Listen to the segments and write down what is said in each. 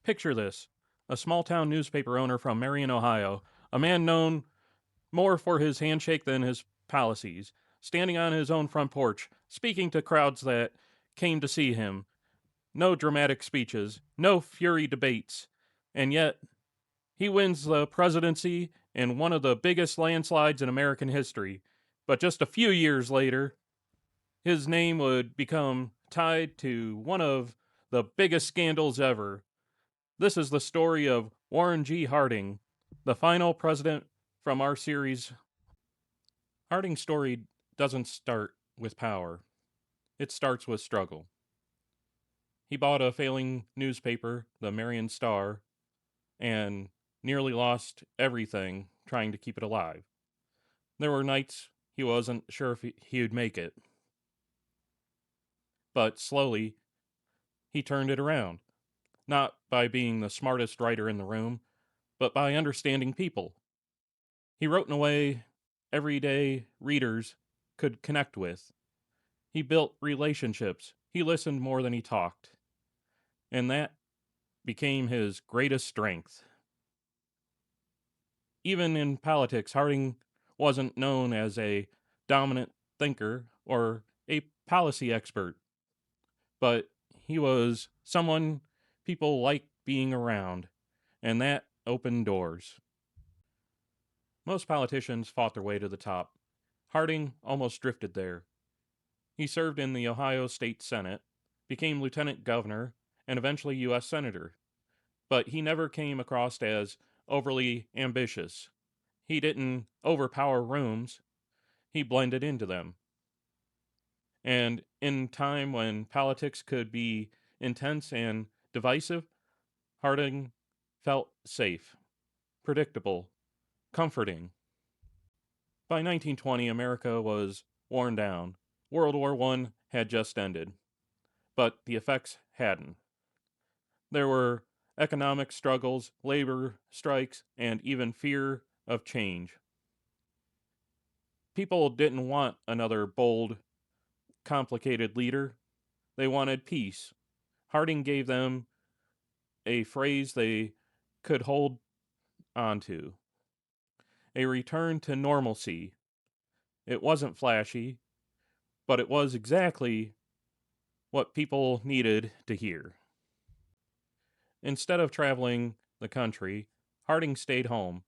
Picture this: a small town newspaper owner from Marion, Ohio, a man known more for his handshake than his policies, standing on his own front porch, speaking to crowds that came to see him. No dramatic speeches, no fury debates, and yet he wins the presidency in one of the biggest landslides in American history. But just a few years later, his name would become tied to one of the biggest scandals ever. This is the story of Warren G. Harding, the final president from our series. Harding's story doesn't start with power, it starts with struggle. He bought a failing newspaper, the Marion Star, and nearly lost everything trying to keep it alive. There were nights he wasn't sure if he would make it. But slowly, he turned it around. Not by being the smartest writer in the room, but by understanding people. He wrote in a way everyday readers could connect with. He built relationships. He listened more than he talked. And that became his greatest strength. Even in politics, Harding wasn't known as a dominant thinker or a policy expert, but he was someone people liked being around, and that opened doors. Most politicians fought their way to the top. Harding almost drifted there. He served in the Ohio State Senate, became lieutenant governor, and eventually U.S. Senator. But he never came across as overly ambitious. He didn't overpower rooms, he blended into them. And in time when politics could be intense and divisive, Harding felt safe, predictable, comforting. By 1920, America was worn down. World War I had just ended, but the effects hadn't. There were economic struggles, labor strikes, and even fear of change. People didn't want another bold, complicated leader. They wanted peace. Harding gave them a phrase they could hold onto: a return to normalcy. It wasn't flashy, but it was exactly what people needed to hear. Instead of traveling the country, Harding stayed home.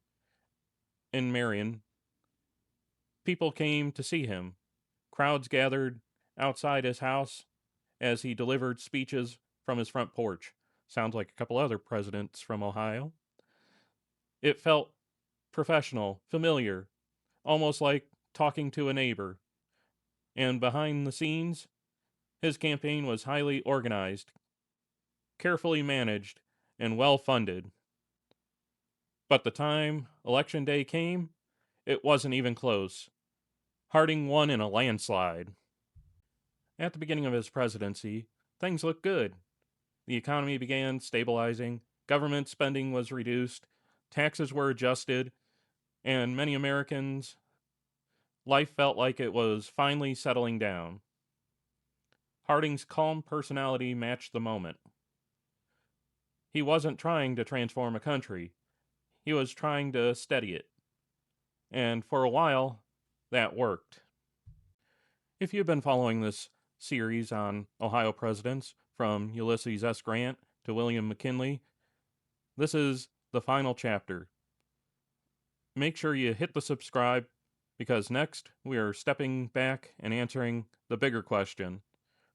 In Marion, people came to see him. Crowds gathered outside his house as he delivered speeches from his front porch. Sounds like a couple other presidents from Ohio. It felt professional, familiar, almost like talking to a neighbor. And behind the scenes, his campaign was highly organized, carefully managed, and well funded. But the time Election Day came, it wasn't even close. Harding won in a landslide. At the beginning of his presidency, things looked good. The economy began stabilizing, government spending was reduced, taxes were adjusted, and many Americans' life felt like it was finally settling down. Harding's calm personality matched the moment. He wasn't trying to transform a country, he was trying to steady it. And for a while, that worked. If you've been following this series on Ohio presidents, from Ulysses S. Grant to William McKinley, this is the final chapter. Make sure you hit the subscribe, because next we are stepping back and answering the bigger question: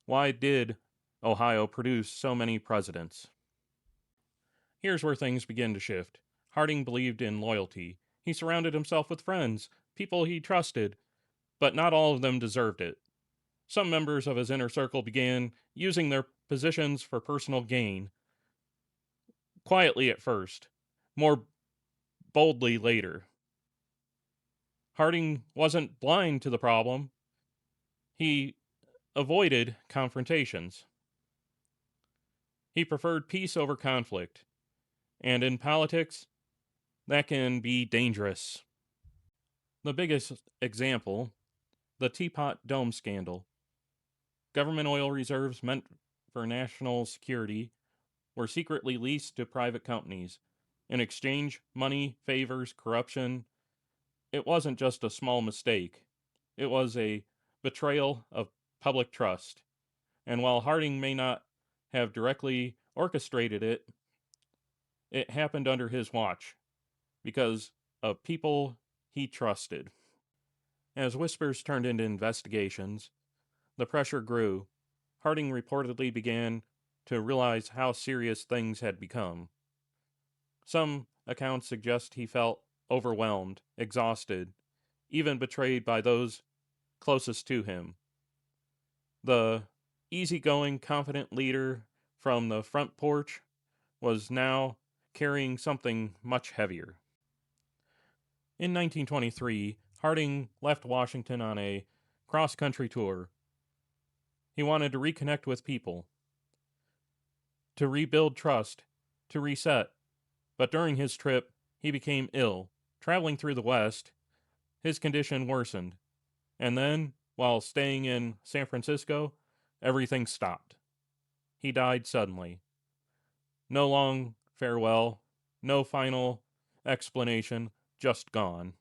why did Ohio produce so many presidents? Here's where things begin to shift. Harding believed in loyalty. He surrounded himself with friends, people he trusted, but not all of them deserved it. Some members of his inner circle began using their positions for personal gain, quietly at first, more boldly later. Harding wasn't blind to the problem. He avoided confrontations. He preferred peace over conflict. And in politics, that can be dangerous. The biggest example: the Teapot Dome Scandal. Government oil reserves meant for national security were secretly leased to private companies. In exchange, money, favors, corruption. It wasn't just a small mistake, it was a betrayal of public trust. And while Harding may not have directly orchestrated it, it happened under his watch because of people he trusted. As whispers turned into investigations, the pressure grew. Harding reportedly began to realize how serious things had become. Some accounts suggest he felt overwhelmed, exhausted, even betrayed by those closest to him. The easygoing, confident leader from the front porch was now carrying something much heavier. In 1923, Harding left Washington on a cross country tour. He wanted to reconnect with people, to rebuild trust, to reset. But during his trip, he became ill. Traveling through the West, his condition worsened. And then, while staying in San Francisco, everything stopped. He died suddenly. No long farewell, no final explanation, just gone.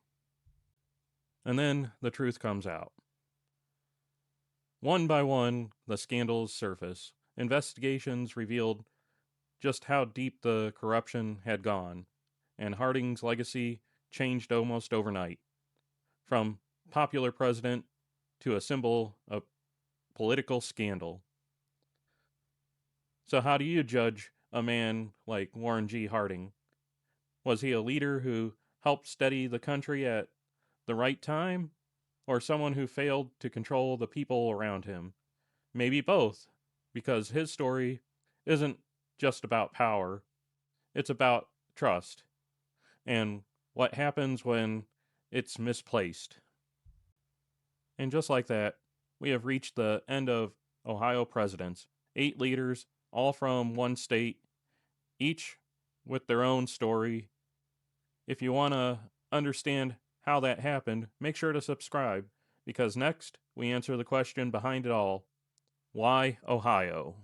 And then the truth comes out. One by one, the scandals surface. Investigations revealed just how deep the corruption had gone, and Harding's legacy changed almost overnight. From popular president to a symbol of political scandal. So, how do you judge a man like Warren G. Harding? Was he a leader who helped steady the country at the right time, or someone who failed to control the people around him? Maybe both, because his story isn't just about power, it's about trust and what happens when it's misplaced. And just like that, we have reached the end of Ohio presidents, 8 leaders, all from one state, each with their own story. If you want to understand how that happened, make sure to subscribe, because next we answer the question behind it all: why Ohio?